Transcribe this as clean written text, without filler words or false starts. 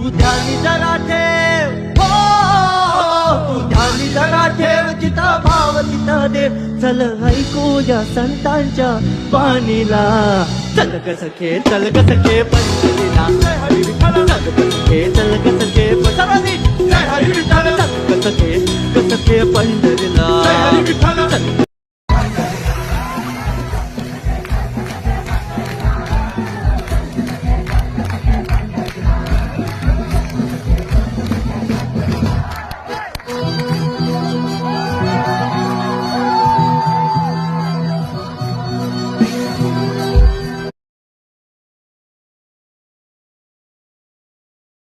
तू ध्यानी जरा ठेव हो, तू ध्यानी जरा ठेव जिथं भाव तिथं देव. चल ऐकू या संतांच्या बाणीला. चल ग सखे चल ग सखे पंढरीला. चल ग सखे चल ग सखे पंढरीला. चल ग सखे ग सखे पंढरीला. चल